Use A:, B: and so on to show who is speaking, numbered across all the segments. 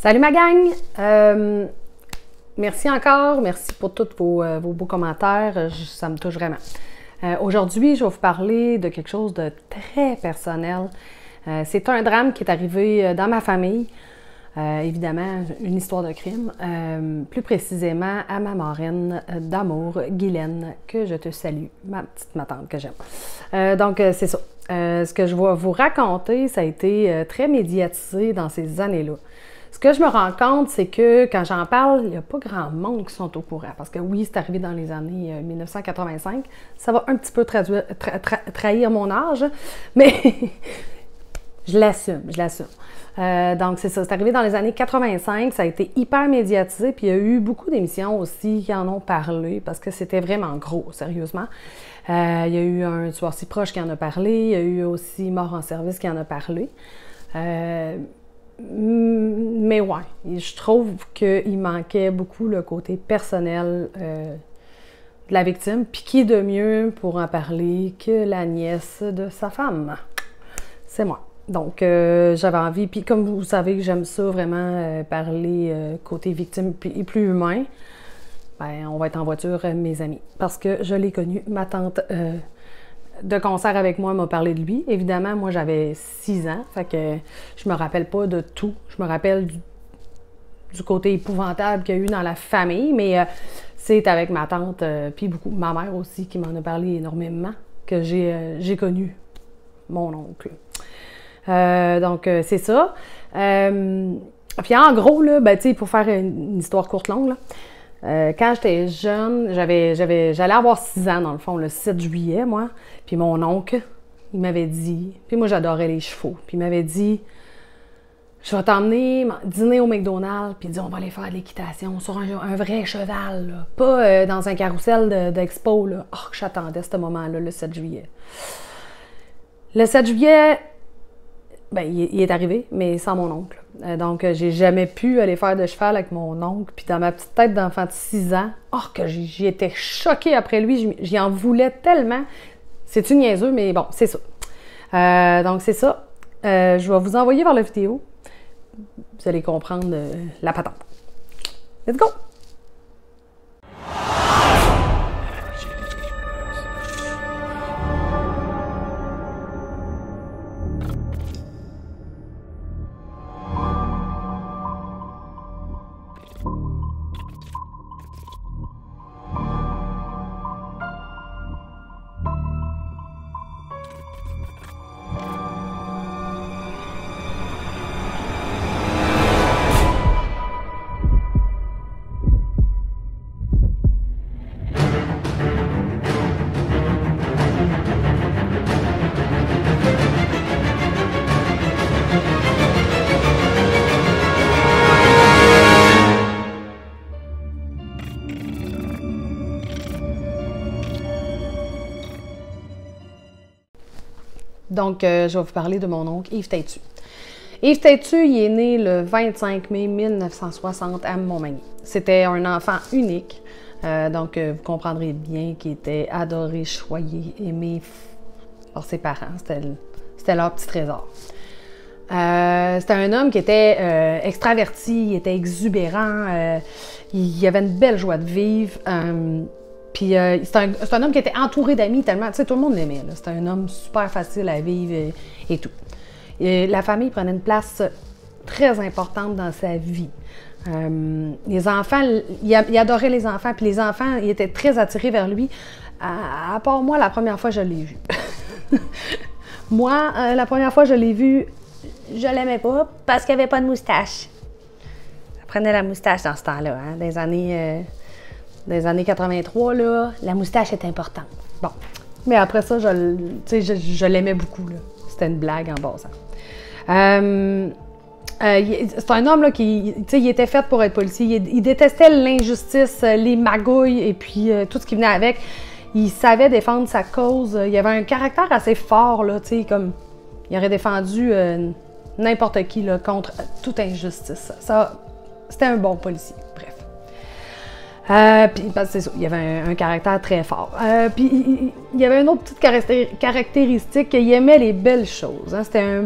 A: Salut ma gang! Merci encore, merci pour tous vos beaux commentaires, ça me touche vraiment. Aujourd'hui, je vais vous parler de quelque chose de très personnel. C'est un drame qui est arrivé dans ma famille, évidemment une histoire de crime, plus précisément à ma marraine d'amour, Guylaine, que je te salue, ma tante que j'aime. Donc c'est ça. Ce que je vais vous raconter, ça a été très médiatisé dans ces années-là. Ce que je me rends compte, c'est que quand j'en parle, il n'y a pas grand monde qui sont au courant. Parce que oui, c'est arrivé dans les années 1985. Ça va un petit peu trahir mon âge, mais je l'assume. Donc c'est ça, c'est arrivé dans les années 85. Ça a été hyper médiatisé. Puis il y a eu beaucoup d'émissions aussi qui en ont parlé parce que c'était vraiment gros, sérieusement. Il y a eu un tueur si proche qui en a parlé. Il y a eu aussi Mort en service qui en a parlé. Mais ouais, je trouve qu'il manquait beaucoup le côté personnel de la victime. Puis qui de mieux pour en parler que la nièce de sa femme? C'est moi. Donc j'avais envie, puis comme vous savez que j'aime ça vraiment parler côté victime et plus humain, ben, on va être en voiture, mes amis. Parce que je l'ai connu, ma tante de concert avec moi m'a parlé de lui. Évidemment, moi, j'avais 6 ans, fait que je me rappelle pas de tout. Je me rappelle du côté épouvantable qu'il y a eu dans la famille, mais c'est avec ma tante, puis beaucoup, ma mère aussi, qui m'en a parlé énormément, que j'ai connu mon oncle. Donc, c'est ça. Puis en gros, là, ben, tu sais, pour faire une histoire courte longue, là, quand j'étais jeune, j'allais avoir 6 ans, dans le fond, le 7 juillet, moi. Puis mon oncle, il m'avait dit, puis moi j'adorais les chevaux, puis il m'avait dit, je vais t'emmener dîner au McDonald's, puis il dit, on va aller faire de l'équitation sur un vrai cheval, là. Pas dans un carrousel d'expo, là. Oh, que j'attendais ce moment-là, le 7 juillet. Le 7 juillet, ben, il est arrivé, mais sans mon oncle. Donc, j'ai jamais pu aller faire de cheval avec mon oncle. Puis dans ma petite tête d'enfant de 6 ans, oh, que j'y étais choquée après lui. J'y en voulais tellement. C'est-tu niaiseux, mais bon, c'est ça. Donc, c'est ça. Je vais vous envoyer vers la vidéo. Vous allez comprendre la patente. Let's go! Donc, je vais vous parler de mon oncle Yves Têtu. Yves Têtu, il est né le 25 mai 1960 à Montmagny. C'était un enfant unique, donc vous comprendrez bien qu'il était adoré, choyé, aimé par ses parents. C'était leur petit trésor. C'était un homme qui était extraverti, il était exubérant, il avait une belle joie de vivre. Puis c'est un homme qui était entouré d'amis tellement, tu sais, tout le monde l'aimait. C'était un homme super facile à vivre et tout. Et la famille prenait une place très importante dans sa vie. Les enfants, il adorait les enfants, puis les enfants, ils étaient très attirés vers lui. À part moi, la première fois, je l'ai vu. Moi, la première fois, je l'ai vu, je l'aimais pas parce qu'il n'y avait pas de moustache. Ça prenait la moustache dans ce temps-là, hein, des années 83, là, la moustache est importante. Bon. Mais après ça, je l'aimais beaucoup, là. C'était une blague en bas. C'est un homme là, qui il était fait pour être policier. Il détestait l'injustice, les magouilles et puis tout ce qui venait avec. Il savait défendre sa cause. Il avait un caractère assez fort, là, comme il aurait défendu n'importe qui là, contre toute injustice. C'était un bon policier. Bref. Puis c'est ça, il avait un caractère très fort. Puis il y avait une autre petite caractéristique, il aimait les belles choses. Hein. C'était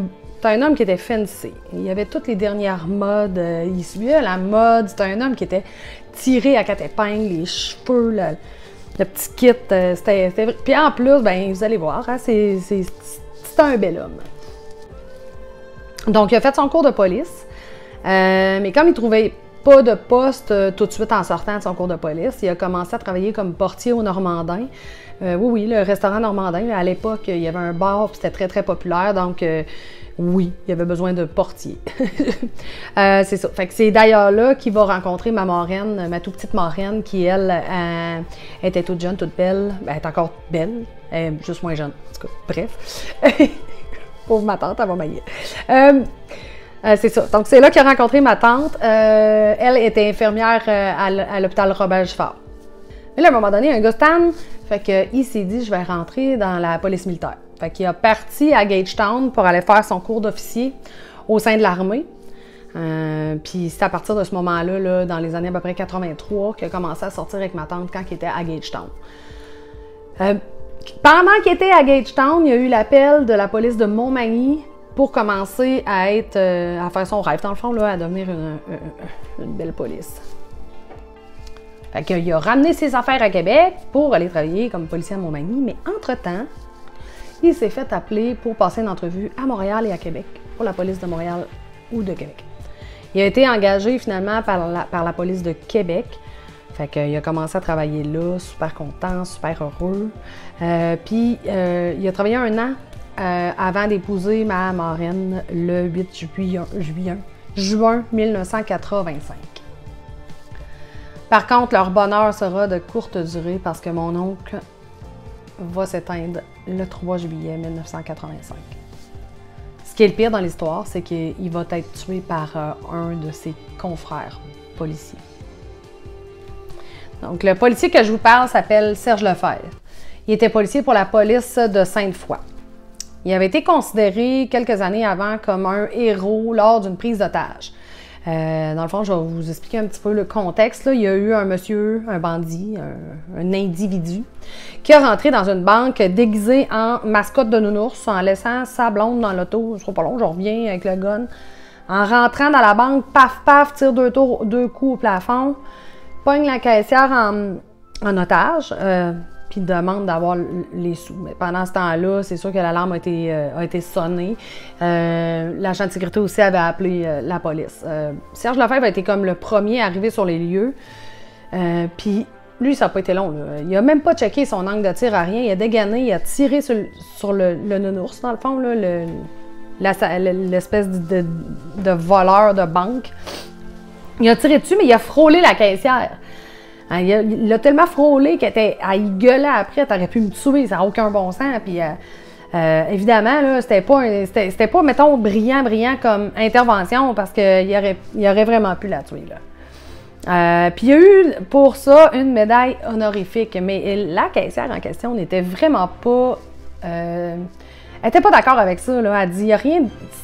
A: c'était un homme qui était fancy. Il avait toutes les dernières modes, il suivait la mode. C'était un homme qui était tiré à quatre épingles, les cheveux, le petit kit. Puis en plus, ben, vous allez voir, hein, c'est un bel homme. Donc, il a fait son cours de police, mais comme il trouvait pas de poste tout de suite en sortant de son cours de police, il a commencé à travailler comme portier au Normandin. Oui, le restaurant Normandin, à l'époque, il y avait un bar, puis c'était très, très populaire, donc oui, il y avait besoin de portier. C'est ça. Fait que c'est d'ailleurs là qu'il va rencontrer ma marraine, ma toute petite marraine, qui, elle, était toute jeune, toute belle. Ben, elle est encore belle, elle est juste moins jeune. En tout cas, bref. Pauvre ma tante, elle va mailler. C'est ça. Donc, c'est là qu'il a rencontré ma tante. Elle était infirmière à l'hôpital Robert-Giffard. Mais là, à un moment donné, un gars Stan, fait qu'il s'est dit, je vais rentrer dans la police militaire. Fait qu'il a parti à Gagetown pour aller faire son cours d'officier au sein de l'armée. Puis c'est à partir de ce moment-là, là, dans les années à peu près 83, qu'il a commencé à sortir avec ma tante quand il était à Gagetown. Pendant qu'il était à Gagetown, il y a eu l'appel de la police de Montmagny pour commencer à faire son rêve, dans le fond, là, à devenir une belle police. Fait qu'il a ramené ses affaires à Québec pour aller travailler comme policier à Montmagny, mais entre-temps, il s'est fait appeler pour passer une entrevue à Montréal et à Québec, pour la police de Montréal ou de Québec. Il a été engagé finalement par la police de Québec. Fait qu'il a commencé à travailler là, super content, super heureux. Puis il a travaillé 1 an avant d'épouser ma marraine le 8 juin 1985. Par contre, leur bonheur sera de courte durée parce que mon oncle va s'éteindre le 3 juillet 1985. Ce qui est le pire dans l'histoire, c'est qu'il va être tué par un de ses confrères policiers. Donc, le policier que je vous parle s'appelle Serge Lefebvre. Il était policier pour la police de Sainte-Foy. Il avait été considéré quelques années avant comme un héros lors d'une prise d'otage. Dans le fond, je vais vous expliquer un petit peu le contexte. Là. Il y a eu un monsieur, un bandit, un individu, qui a rentré dans une banque déguisé en mascotte de nounours en laissant sa blonde dans l'auto. Je ne serai pas long, je reviens avec le gun. En rentrant dans la banque, paf, paf, tire 2 coups au plafond, pogne la caissière en otage, puis demande d'avoir les sous. Mais pendant ce temps-là, c'est sûr que l'alarme a été sonnée. L'agent de sécurité aussi avait appelé la police. Serge Lefebvre a été comme le premier à arriver sur les lieux. Puis lui, ça n'a pas été long. Là. Il n'a même pas checké son angle de tir à rien. Il a dégainé, il a tiré sur le nounours, dans le fond, l'espèce de voleur de banque. Il a tiré dessus, mais il a frôlé la caissière. Il l'a tellement frôlé qu'elle y gueulait après, t'aurais pu me tuer, ça n'a aucun bon sens. Puis évidemment, là, c'était pas, mettons, brillant comme intervention parce qu'il aurait vraiment pu la tuer. Là. Puis il y a eu pour ça une médaille honorifique, mais la caissière en question n'était vraiment pas. Elle n'était pas d'accord avec ça. Là. Elle dit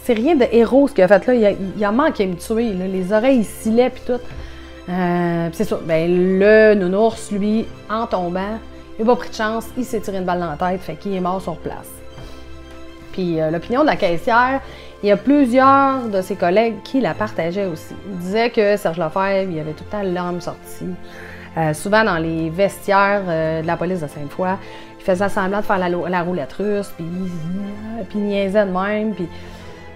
A: c'est rien de héros ce qu'il a fait là. Il a manqué de me tuer. Là. Les oreilles, il scillait puis tout. C'est ça. Ben, le nounours, lui, en tombant, il n'a pas pris de chance. Il s'est tiré une balle dans la tête, fait qu'il est mort sur place. Puis l'opinion de la caissière, il y a plusieurs de ses collègues qui la partageaient aussi. Ils disaient que Serge Lefebvre, il avait tout le temps l'arme sortie. Souvent dans les vestiaires de la police de Sainte-Foy, il faisait semblant de faire la roulette russe, puis il niaisait de même, puis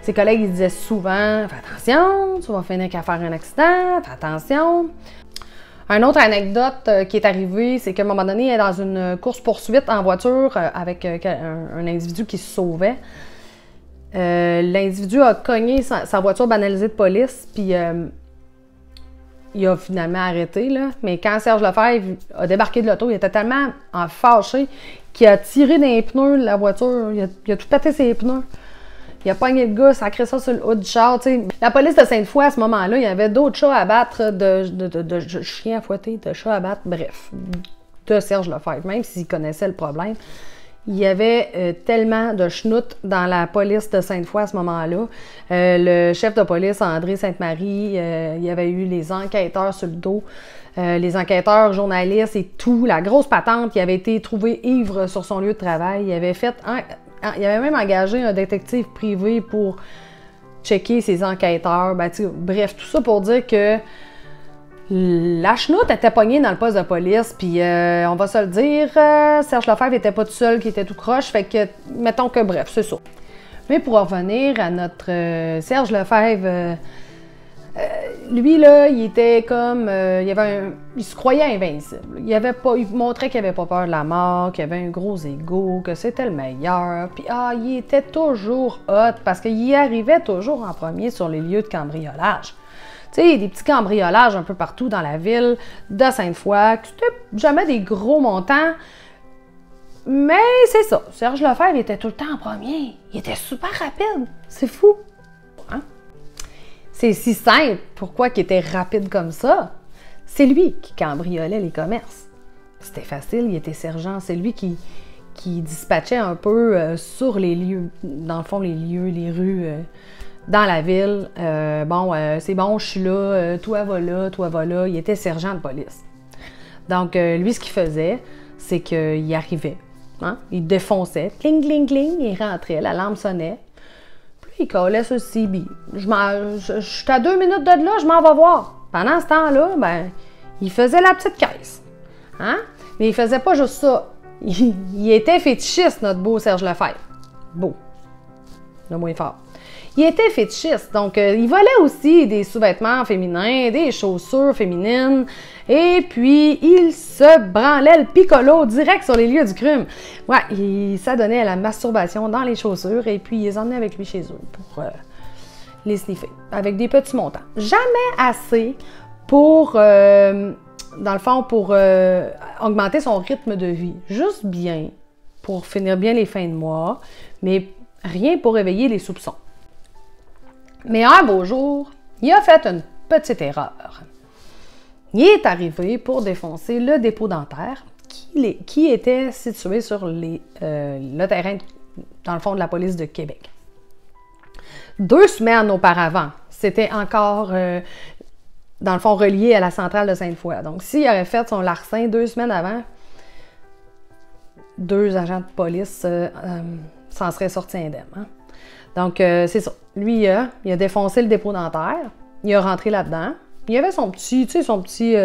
A: ses collègues ils disaient souvent « Fais attention, tu vas finir qu'à faire un accident, fais attention ». Une autre anecdote qui est arrivée, c'est qu'à un moment donné, il est dans une course-poursuite en voiture avec un individu qui se sauvait. L'individu a cogné sa voiture banalisée de police, puis il a finalement arrêté. Là. Mais quand Serge Lefebvre a débarqué de l'auto, il était tellement fâché qu'il a tiré dans les pneus de la voiture. Il a tout pété ses pneus. Il a pogné le gars, sacré ça sur le haut du char. T'sais. La police de Sainte-Foy, à ce moment-là, il y avait d'autres chats à battre, de chiens à fouetter, de chats à battre, bref, de Serge Lefebvre, même s'il connaissait le problème. Il y avait tellement de schnout dans la police de Sainte-Foy à ce moment-là. Le chef de police, André Sainte-Marie, il y avait eu les enquêteurs sur le dos, les enquêteurs, journalistes et tout. La grosse patente, il avait été trouvé ivre sur son lieu de travail. Il avait même engagé un détective privé pour checker ses enquêteurs. Ben, bref, tout ça pour dire que la chenoute était pognée dans le poste de police, puis on va se le dire, Serge Lefebvre était pas tout seul, qui était tout croche, fait que, mettons que bref, c'est ça. Mais pour revenir à notre Serge Lefebvre, lui, là, il était comme, il se croyait invincible. Il montrait qu'il avait pas peur de la mort, qu'il avait un gros ego, que c'était le meilleur, puis il était toujours hot, parce qu'il y arrivait toujours en premier sur les lieux de cambriolage. Tu sais, des petits cambriolages un peu partout dans la ville de Sainte-Foy, c'était jamais des gros montants, mais c'est ça. Serge Lefebvre était tout le temps en premier. Il était super rapide. C'est fou. Hein? C'est si simple. Pourquoi il était rapide comme ça? C'est lui qui cambriolait les commerces. C'était facile, il était sergent. C'est lui qui dispatchait un peu sur les lieux, dans le fond, les lieux, les rues dans la ville. C'est bon, je suis là, toi va là, toi va là. Il était sergent de police. Donc, lui, ce qu'il faisait, c'est qu'il arrivait. Hein? Il défonçait, cling, cling, cling, il rentrait, la lampe sonnait. Puis il collait sur le CB. Je suis à 2 minutes de là, je m'en vais voir. Pendant ce temps-là, ben, il faisait la petite caisse. Hein? Mais il faisait pas juste ça. Il était fétichiste, notre beau Serge Lefebvre. Beau. Le moins fort. Il était fétichiste, donc il volait aussi des sous-vêtements féminins, des chaussures féminines, et puis il se branlait le piccolo direct sur les lieux du crime. Ouais, il s'adonnait à la masturbation dans les chaussures, et puis il les emmenait avec lui chez eux pour les sniffer, avec des petits montants. Jamais assez pour, dans le fond, pour augmenter son rythme de vie. Juste bien, pour finir bien les fins de mois, mais rien pour éveiller les soupçons. Mais un beau jour, il a fait une petite erreur. Il est arrivé pour défoncer le dépôt dentaire qui était situé sur le terrain, dans le fond, de la police de Québec. 2 semaines auparavant, c'était encore, dans le fond, relié à la centrale de Sainte-Foy. Donc, s'il avait fait son larcin 2 semaines avant, 2 agents de police s'en seraient sortis indemnes. Hein? Donc, c'est ça. Lui, il a défoncé le dépôt dentaire. Il a rentré là-dedans. Il avait son petit,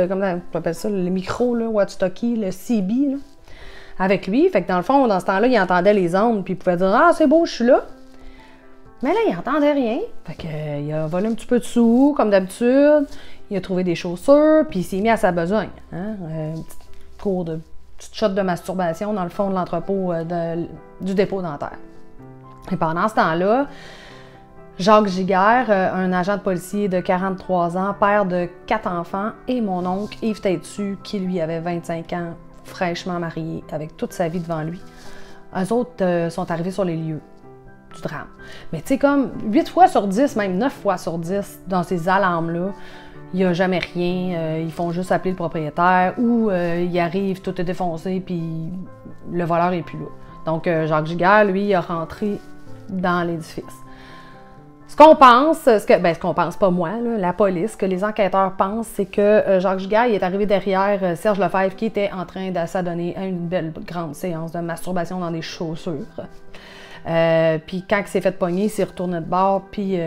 A: comment on appelle ça, le micro, là, walkie-talkie, le CB, là, avec lui. Fait que dans le fond, dans ce temps-là, il entendait les ondes, puis il pouvait dire « Ah, c'est beau, je suis là ». Mais là, il n'entendait rien. Fait que, il a volé un petit peu de sous, comme d'habitude. Il a trouvé des chaussures, puis il s'est mis à sa besogne. Hein? Petite shot de masturbation dans le fond de l'entrepôt du dépôt dentaire. Et pendant ce temps-là, Jacques Giguère, un agent de policier de 43 ans, père de 4 enfants, et mon oncle Yves Têtu, qui lui avait 25 ans, fraîchement marié, avec toute sa vie devant lui. Eux autres sont arrivés sur les lieux du drame. Mais tu sais, comme 8 fois sur 10, même 9 fois sur 10, dans ces alarmes-là, il n'y a jamais rien. Ils font juste appeler le propriétaire ou il arrive, tout est défoncé, puis le voleur n'est plus là. Donc, Jacques Giguère, lui, il a rentré dans l'édifice. Ce qu'on pense, ce qu'on pense, pas moi, là, la police, que les enquêteurs pensent, c'est que Jacques Giguère il est arrivé derrière Serge Lefebvre qui était en train de s'adonner à une belle grande séance de masturbation dans des chaussures. Puis quand il s'est fait pogner, il s'est retourné de bord, puis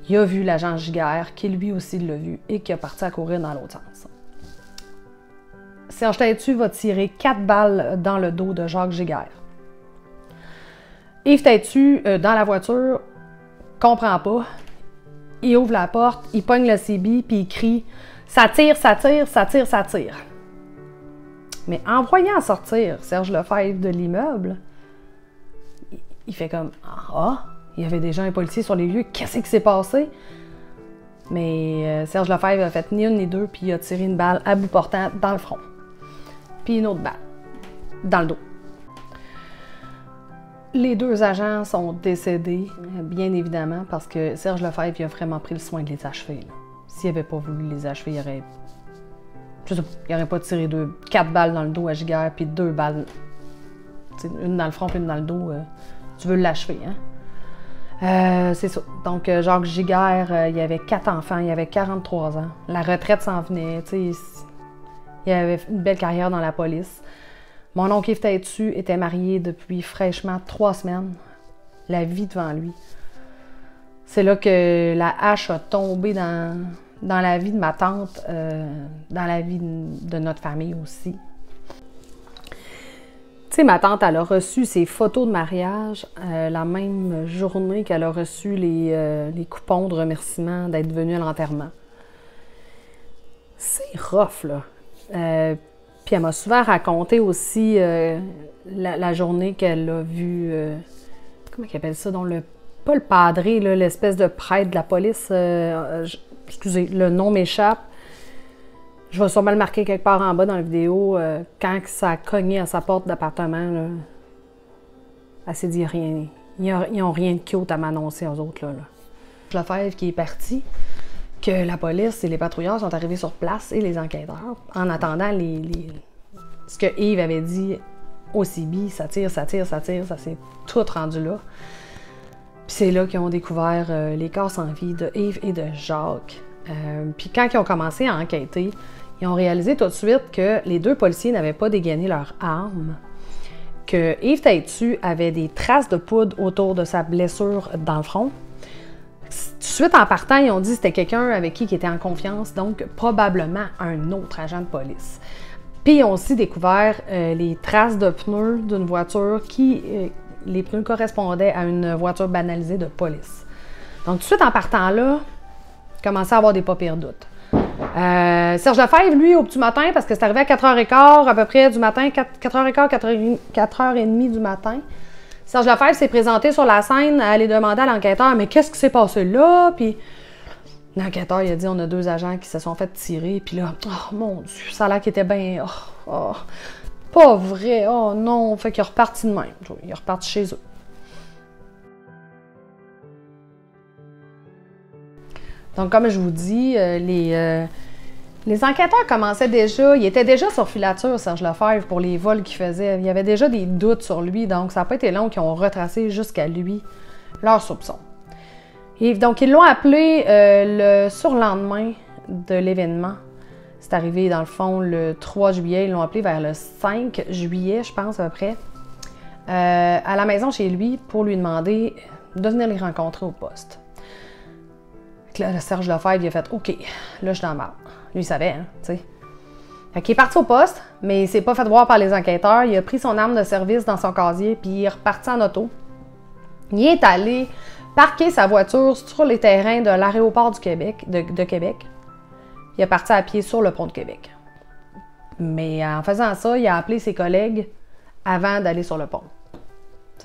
A: il a vu l'agent Giguère, qui lui aussi l'a vu, et qui a parti à courir dans l'autre sens. Serge Têtu va tirer 4 balles dans le dos de Jacques Giguère. Yves Têtu, dans la voiture, comprend pas. Il ouvre la porte, il pogne le CB, puis il crie « Ça tire, ça tire, ça tire, ça tire ». Mais en voyant sortir Serge Lefebvre de l'immeuble, il fait comme « Ah, il y avait déjà un policier sur les lieux, qu'est-ce qui s'est passé? » Mais Serge Lefebvre a fait ni une ni deux, puis il a tiré une balle à bout portant dans le front. Puis une autre balle dans le dos. Les 2 agents sont décédés, bien évidemment, parce que Serge Lefebvre il a vraiment pris le soin de les achever. S'il n'avait pas voulu les achever, il n'aurait pas tiré 4 balles dans le dos à Giguère, puis 2 balles, une dans le front, puis une dans le dos. Tu veux l'achever, hein? C'est ça. Donc, Jacques Giguère, il avait 4 enfants, il avait 43 ans. La retraite s'en venait, il avait une belle carrière dans la police. Mon oncle Yves Têtu était marié depuis fraîchement 3 semaines. La vie devant lui. C'est là que la hache a tombé dans la vie de ma tante, dans la vie de notre famille aussi. Tu sais, ma tante, elle a reçu ses photos de mariage la même journée qu'elle a reçu les coupons de remerciement d'être venue à l'enterrement. C'est rough, là. Puis elle m'a souvent raconté aussi la journée qu'elle a vu... comment ils appellent ça? Pas le padré, l'espèce de prêtre de la police. Excusez, le nom m'échappe. Je vais sûrement le marquer quelque part en bas dans la vidéo. Quand ça a cogné à sa porte d'appartement, elle s'est dit rien. Ils n'ont rien de cute à m'annoncer aux autres. Là. Lefebvre qui est parti, que la police et les patrouilleurs sont arrivés sur place et les enquêteurs, en attendant ce que Yves avait dit au CB, ça tire, ça s'est tout rendu là. Puis c'est là qu'ils ont découvert les corps sans vie de Yves et de Jacques. Puis quand ils ont commencé à enquêter, ils ont réalisé tout de suite que les deux policiers n'avaient pas dégainé leurs armes, que Yves Têtu avait des traces de poudre autour de sa blessure dans le front. Tout de suite en partant, ils ont dit que c'était quelqu'un avec qui il était en confiance, donc probablement un autre agent de police. Puis ils ont aussi découvert les traces de pneus d'une voiture qui, les pneus correspondaient à une voiture banalisée de police. Donc tout de suite en partant là, commençait à avoir des pas pires doutes. Serge Lefebvre, lui, au petit matin, parce que c'est arrivé à 4h15 à peu près du matin, 4h15, 4h30 du matin, Serge Lefebvre s'est présenté sur la scène à aller demander à l'enquêteur « Mais qu'est-ce qui s'est passé là? » Puis l'enquêteur, il a dit « On a 2 agents qui se sont fait tirer. » Puis là, « Oh mon Dieu, ça a l'air qu'il était bien... pas vrai, oh non! » Fait qu'il est reparti de même. Il est reparti chez eux. Donc, comme je vous dis, les enquêteurs commençaient déjà, ils étaient déjà sur filature, Serge Lefebvre, pour les vols qu'il faisait. Il y avait déjà des doutes sur lui, donc ça n'a pas été long qu'ils ont retracé jusqu'à lui leurs soupçons. Et donc, ils l'ont appelé le surlendemain de l'événement. C'est arrivé, dans le fond, le 3 juillet. Ils l'ont appelé vers le 5 juillet, je pense, à peu près, à la maison chez lui pour lui demander de venir les rencontrer au poste. Là, le Serge Lefebvre, il a fait « OK, là, je suis dans la merde. » Lui, il savait, hein, tu sais. Fait qu'il est parti au poste, mais il s'est pas fait voir par les enquêteurs. Il a pris son arme de service dans son casier, puis il est reparti en auto. Il est allé parquer sa voiture sur les terrains de l'aéroport du Québec, de Québec. Il est parti à pied sur le pont de Québec. Mais en faisant ça, il a appelé ses collègues avant d'aller sur le pont.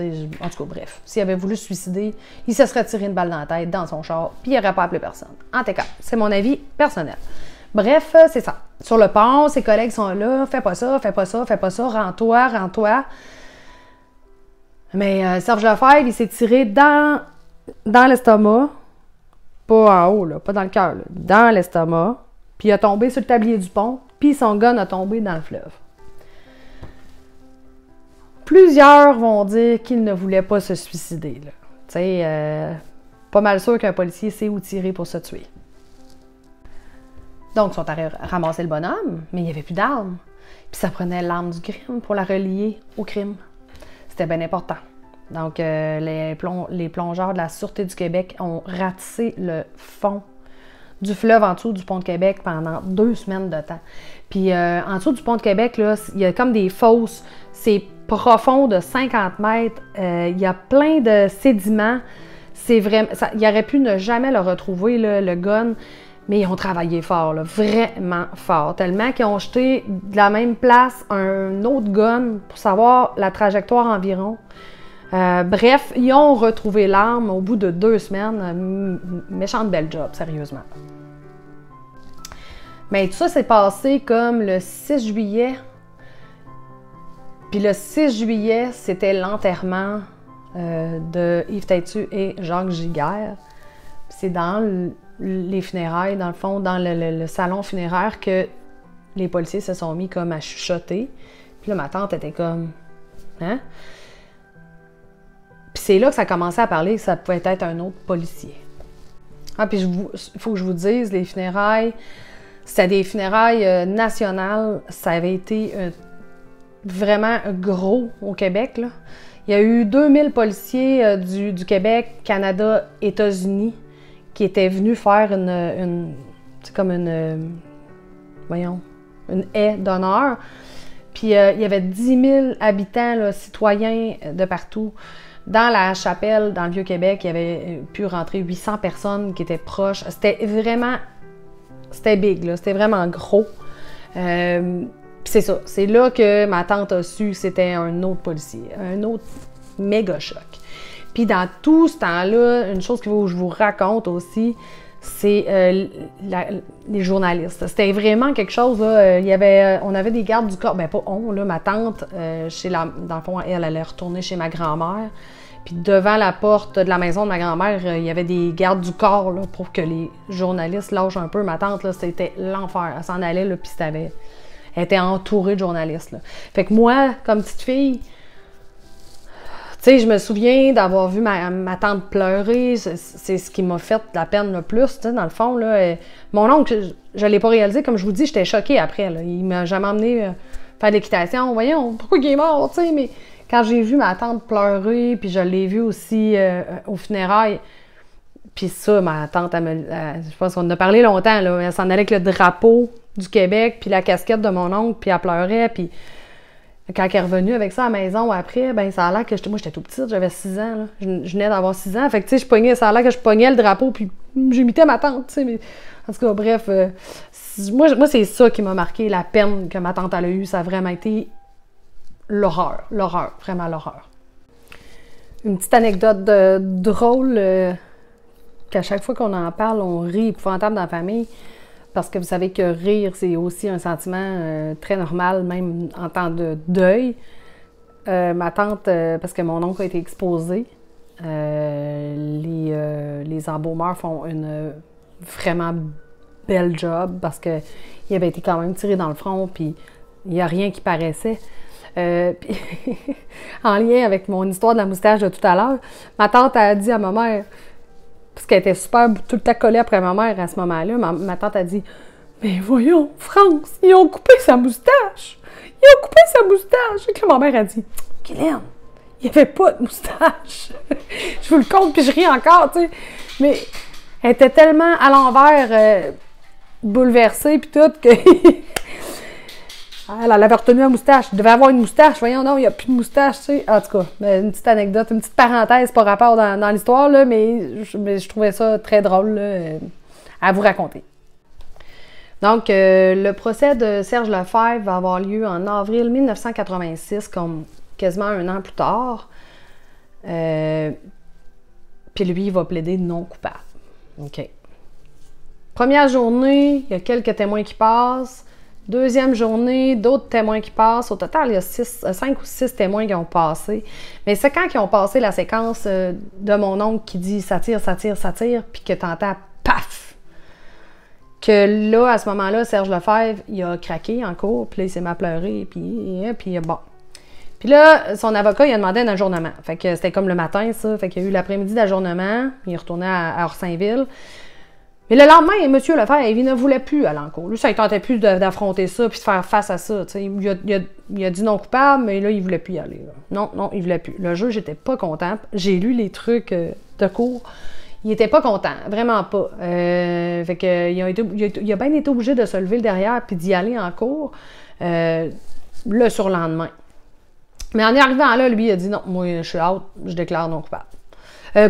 A: En tout cas, bref, s'il avait voulu se suicider, il se serait tiré une balle dans la tête, dans son char, puis il n'aurait pas appelé personne. En tout cas, c'est mon avis personnel. Bref, c'est ça. Sur le pont, ses collègues sont là, fais pas ça, fais pas ça, fais pas ça, rends-toi, rends-toi. Mais Serge Lefebvre, il s'est tiré dans l'estomac, pas en haut, là, pas dans le cœur, dans l'estomac, puis il a tombé sur le tablier du pont, puis son gun a tombé dans le fleuve. Plusieurs vont dire qu'il ne voulait pas se suicider. Tu sais, pas mal sûr qu'un policier sait où tirer pour se tuer. Donc, ils sont allés ramasser le bonhomme, mais il n'y avait plus d'armes. Puis ça prenait l'arme du crime pour la relier au crime. C'était bien important. Donc, les plongeurs de la Sûreté du Québec ont ratissé le fond du fleuve en dessous du pont de Québec pendant 2 semaines de temps. Puis en dessous du pont de Québec, là, il y a comme des fosses. C'est profond de 50 mètres. Il y a plein de sédiments. C'est vraiment, il aurait pu ne jamais le retrouver, là, le gun, mais ils ont travaillé fort, là, vraiment fort. Tellement qu'ils ont jeté de la même place un autre gun pour savoir la trajectoire environ. Bref, ils ont retrouvé l'arme au bout de 2 semaines. Méchante belle job, sérieusement. Mais tout ça s'est passé comme le 6 juillet. Puis le 6 juillet, c'était l'enterrement de Yves Têtu et Jacques Giguère. C'est dans les funérailles, dans le fond, dans le salon funéraire que les policiers se sont mis comme à chuchoter. Puis là, ma tante était comme... Hein? Puis c'est là que ça commençait à parler que ça pouvait être un autre policier. Ah, puis il faut que je vous dise, les funérailles, c'était des funérailles nationales. Ça avait été vraiment gros au Québec, là. Il y a eu 2000 policiers du Québec, Canada, États-Unis qui étaient venus faire c'est comme voyons, une haie d'honneur. Puis il y avait 10 000 habitants, là, citoyens de partout. Dans la chapelle, dans le Vieux-Québec, il y avait pu rentrer 800 personnes qui étaient proches. C'était big, là, c'était vraiment gros. Puis c'est ça, c'est là que ma tante a su que c'était un autre policier, un autre méga choc. Puis dans tout ce temps-là, une chose que je vous raconte aussi, c'est les journalistes. C'était vraiment quelque chose, là, on avait des gardes du corps, ben pas on, là, ma tante, dans le fond, elle allait retourner chez ma grand-mère. Puis devant la porte de la maison de ma grand-mère, il y avait des gardes du corps là, pour que les journalistes lâchent un peu. Ma tante, là, c'était l'enfer. Elle s'en allait, là, puis elle était entourée de journalistes. Là. Fait que moi, comme petite fille, tu sais, je me souviens d'avoir vu ma tante pleurer. C'est ce qui m'a fait de la peine le plus, tu sais, dans le fond. Là. Mon oncle, je ne l'ai pas réalisé. Comme je vous dis, j'étais choquée après. Là. Il m'a jamais emmené faire de l'équitation. Voyons, pourquoi il est mort, tu sais, mais... Quand j'ai vu ma tante pleurer, puis je l'ai vu aussi aux funérailles, puis ça, ma tante, je pense qu'on en a parlé longtemps, là, elle s'en allait avec le drapeau du Québec, puis la casquette de mon oncle, puis elle pleurait, puis quand elle est revenue avec ça à la maison après, ben ça a l'air que moi j'étais tout petite, j'avais 6 ans, là. Je venais d'avoir 6 ans, fait que tu sais, ça a l'air que je pognais le drapeau, puis j'imitais ma tante, tu sais, mais en tout cas, bref, moi c'est ça qui m'a marqué, la peine que ma tante elle a eue, ça a vraiment été l'horreur, vraiment l'horreur. Une petite anecdote drôle, qu'à chaque fois qu'on en parle, on rit épouvantable dans la famille, parce que vous savez que rire, c'est aussi un sentiment très normal, même en temps de deuil. Ma tante, parce que mon oncle a été exposé, les embaumeurs font une vraiment belle job, parce qu'il avait été quand même tiré dans le front, puis il n'y a rien qui paraissait. Puis, en lien avec mon histoire de la moustache de tout à l'heure, ma tante a dit à ma mère, parce qu'elle était super tout le temps collée après ma mère à ce moment-là, ma tante a dit « Mais voyons, France, ils ont coupé sa moustache! Ils ont coupé sa moustache! » Et que ma mère a dit « Guylaine, il n'y avait pas de moustache! » Je vous le compte, puis je ris encore, tu sais. Mais elle était tellement à l'envers, bouleversée, puis tout, que... Elle avait retenu la moustache. Il devait avoir une moustache. Voyons, non, il n'y a plus de moustache, tu sais. En tout cas, une petite anecdote, une petite parenthèse par rapport dans l'histoire, là, mais je trouvais ça très drôle là, à vous raconter. Donc, le procès de Serge Lefebvre va avoir lieu en avril 1986, comme quasiment un an plus tard. Puis lui, il va plaider non coupable. OK. Première journée, il y a quelques témoins qui passent. Deuxième journée, d'autres témoins qui passent. Au total, il y a 5 ou 6 témoins qui ont passé. Mais c'est quand ils ont passé la séquence de mon oncle qui dit « ça tire, ça tire, ça tire », puis que t'entends « paf », que là, à ce moment-là, Serge Lefebvre, il a craqué en cours, puis là, il s'est mis à pleurer, puis bon. Puis là, son avocat, il a demandé un ajournement. Fait que c'était comme le matin, ça. Fait qu'il y a eu l'après-midi d'ajournement. Il est retourné à Orsainville. Mais le lendemain, M. Lefebvre, il ne voulait plus aller en cours. Lui, ça ne tentait plus d'affronter ça puis de faire face à ça. Il a dit non coupable, mais là, il ne voulait plus y aller. Là. Non, il ne voulait plus. Le juge n'était pas content. J'ai lu les trucs de cours. Il n'était pas content, vraiment pas. Fait que, il a bien été obligé de se lever le derrière puis d'y aller en cours le surlendemain. Mais en y arrivant là, lui, il a dit non, moi, je suis out, je déclare non coupable.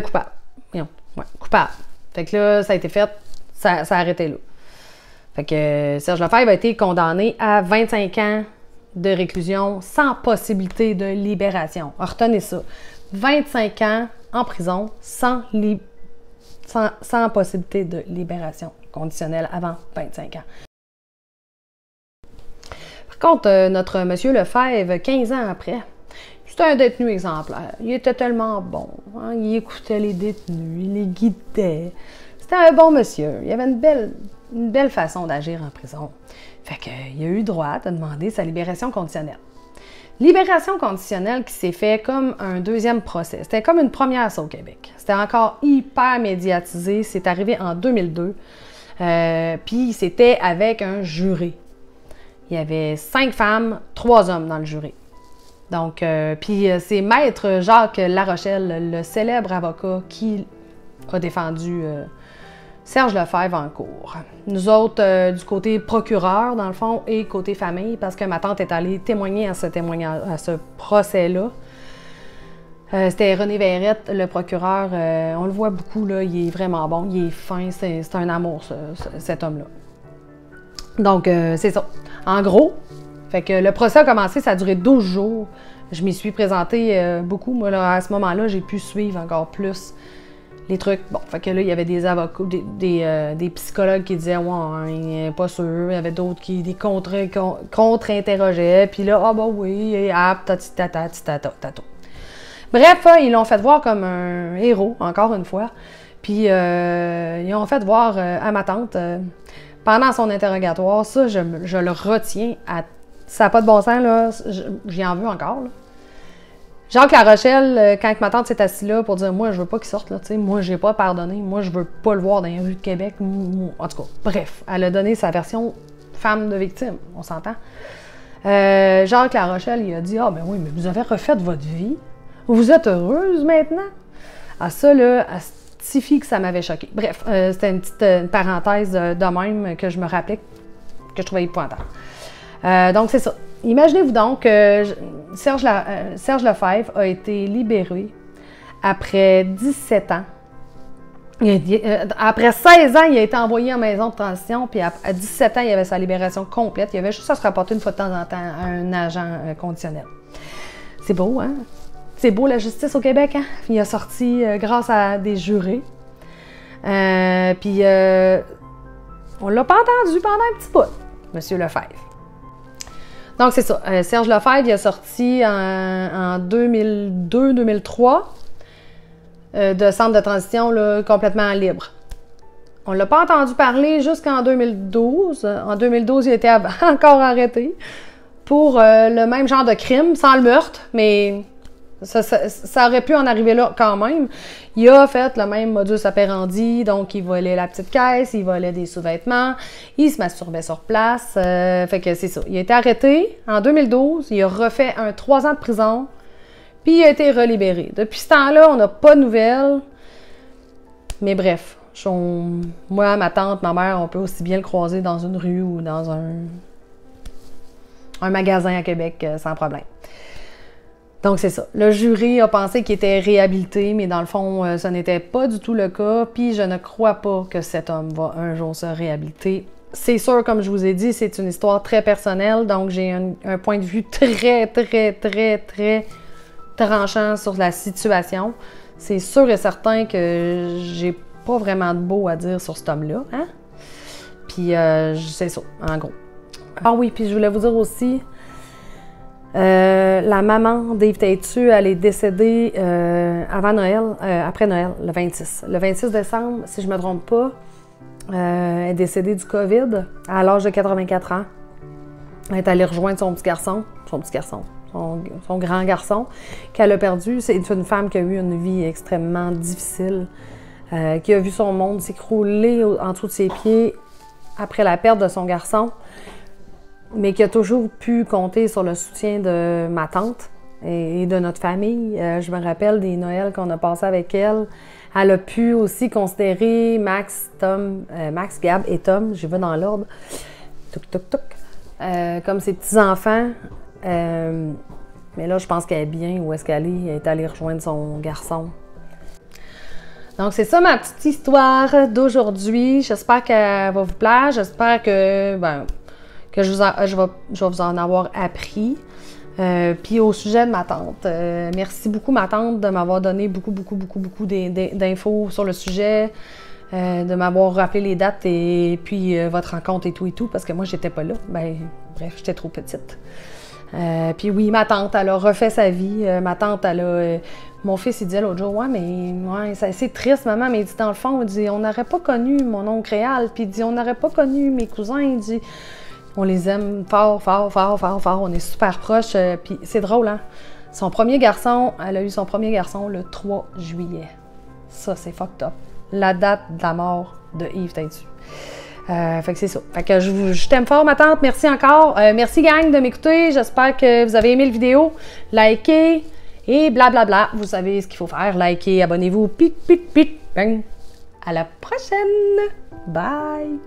A: Coupable. Non, ouais, coupable. Fait que là, ça a été fait. Ça a arrêté là. Fait que Serge Lefebvre a été condamné à 25 ans de réclusion sans possibilité de libération. Alors, retenez ça. 25 ans en prison sans possibilité de libération conditionnelle avant 25 ans. Par contre, notre monsieur Lefebvre, 15 ans après, c'était un détenu exemplaire. Il était tellement bon. Hein? Il écoutait les détenus, il les guidait. C'était un bon monsieur. Il avait une belle façon d'agir en prison. Fait qu'il a eu droit de demander sa libération conditionnelle. Libération conditionnelle qui s'est fait comme un deuxième procès. C'était comme une première ça au Québec. C'était encore hyper médiatisé. C'est arrivé en 2002. Puis c'était avec un jury. Il y avait 5 femmes, 3 hommes dans le jury. Donc, puis c'est Maître Jacques Larochelle, le célèbre avocat qui a défendu Serge Lefebvre en cours. Nous autres, du côté procureur, dans le fond, et côté famille, parce que ma tante est allée témoigner à ce procès-là. C'était René Verrette, le procureur. On le voit beaucoup, là, il est vraiment bon, il est fin, c'est un amour, cet homme-là. Donc, c'est ça. En gros, fait que le procès a commencé, ça a duré 12 jours. Je m'y suis présentée beaucoup. Moi, là, à ce moment-là, j'ai pu suivre encore plus les trucs. Bon, fait que là, il y avait des avocats, des psychologues qui disaient « Ouais, pas sûr ». Il y avait d'autres qui des contre-interrogeaient. Puis là, « Ah, bah oui, tata. Bref, ils l'ont fait voir comme un héros, encore une fois. Puis, ils ont fait voir à ma tante, pendant son interrogatoire, ça, je le retiens à... Ça n'a pas de bon sens, là. J'y en veux encore, là. Jacques Larochelle, quand ma tante s'est assise là pour dire « Moi, je veux pas qu'il sorte, là, tu sais, moi, j'ai pas pardonné, moi, je veux pas le voir dans les rues de Québec. » En tout cas, bref, elle a donné sa version femme de victime, on s'entend. Jacques Larochelle, il a dit « Ah, ben oui, mais vous avez refait votre vie. Vous êtes heureuse maintenant? » Ah, ça, là, fille que ça m'avait choqué. Bref, c'était une petite parenthèse de même que je me rappelais, que je trouvais épouvantable. Donc, c'est ça. Imaginez-vous donc que Serge Lefebvre a été libéré après 17 ans. Après 16 ans, il a été envoyé en maison de transition, puis à 17 ans, il avait sa libération complète. Il avait juste à se rapporter une fois de temps en temps à un agent conditionnel. C'est beau, hein? C'est beau, la justice au Québec, hein? Il a sorti grâce à des jurés. Puis, on l'a pas entendu pendant un petit bout, M. Lefebvre. Donc, c'est ça. Serge Lefebvre, il a sorti en 2002-2003 de centre de transition là, complètement libre. On ne l'a pas entendu parler jusqu'en 2012. En 2012, il a été encore arrêté pour le même genre de crime, sans le meurtre, mais ça aurait pu en arriver là quand même. Il a fait le même modus operandi, donc il volait la petite caisse, il volait des sous-vêtements, il se masturbait sur place. Fait que c'est ça. Il a été arrêté en 2012, il a refait 3 ans de prison, puis il a été relibéré. Depuis ce temps-là, on n'a pas de nouvelles. Mais bref, moi, ma tante, ma mère, on peut aussi bien le croiser dans une rue ou dans un magasin à Québec sans problème. Donc, c'est ça. Le jury a pensé qu'il était réhabilité, mais dans le fond, ce n'était pas du tout le cas. Puis, je ne crois pas que cet homme va un jour se réhabiliter. C'est sûr, comme je vous ai dit, c'est une histoire très personnelle. Donc, j'ai un point de vue très tranchant sur la situation. C'est sûr et certain que j'ai pas vraiment de beau à dire sur cet homme-là. Hein? Puis, c'est ça, en gros. Ah oui, puis je voulais vous dire aussi... la maman d'Yves Têtu, elle est décédée avant Noël, après Noël, le 26. Le 26 décembre, si je ne me trompe pas, elle est décédée du COVID à l'âge de 84 ans. Elle est allée rejoindre son grand garçon qu'elle a perdu. C'est une femme qui a eu une vie extrêmement difficile, qui a vu son monde s'écrouler en dessous de ses pieds après la perte de son garçon, mais qui a toujours pu compter sur le soutien de ma tante et de notre famille. Je me rappelle des Noëls qu'on a passés avec elle. Elle a pu aussi considérer Max, Gab et Tom, j'y vais dans l'ordre, comme ses petits-enfants. Mais là, je pense qu'elle est bien où est-ce qu'elle est. Elle est allée rejoindre son garçon. Donc, c'est ça ma petite histoire d'aujourd'hui. J'espère qu'elle va vous plaire. J'espère que... que je vais vous en avoir appris. Puis au sujet de ma tante, merci beaucoup ma tante de m'avoir donné beaucoup d'infos sur le sujet, de m'avoir rappelé les dates et puis votre rencontre et tout, parce que moi j'étais pas là. Bref, j'étais trop petite. Puis oui, ma tante, elle a refait sa vie. Ma tante, elle a... mon fils, il disait l'autre jour, ouais, c'est triste, maman, mais il dit, dans le fond, il dit, on n'aurait pas connu mon oncle réel, puis il dit, on n'aurait pas connu mes cousins, il dit... On les aime fort, on est super proches, puis c'est drôle, hein? Son premier garçon, elle a eu son premier garçon le 3 juillet. Ça, c'est fucked up. La date de la mort de Yves Têtu. Fait que c'est ça. Fait que je t'aime fort, ma tante. Merci encore. Merci, gang, de m'écouter. J'espère que vous avez aimé le vidéo. Likez et blablabla. Vous savez ce qu'il faut faire. Likez, abonnez-vous. Pit, pit, pit. Bang. À la prochaine. Bye.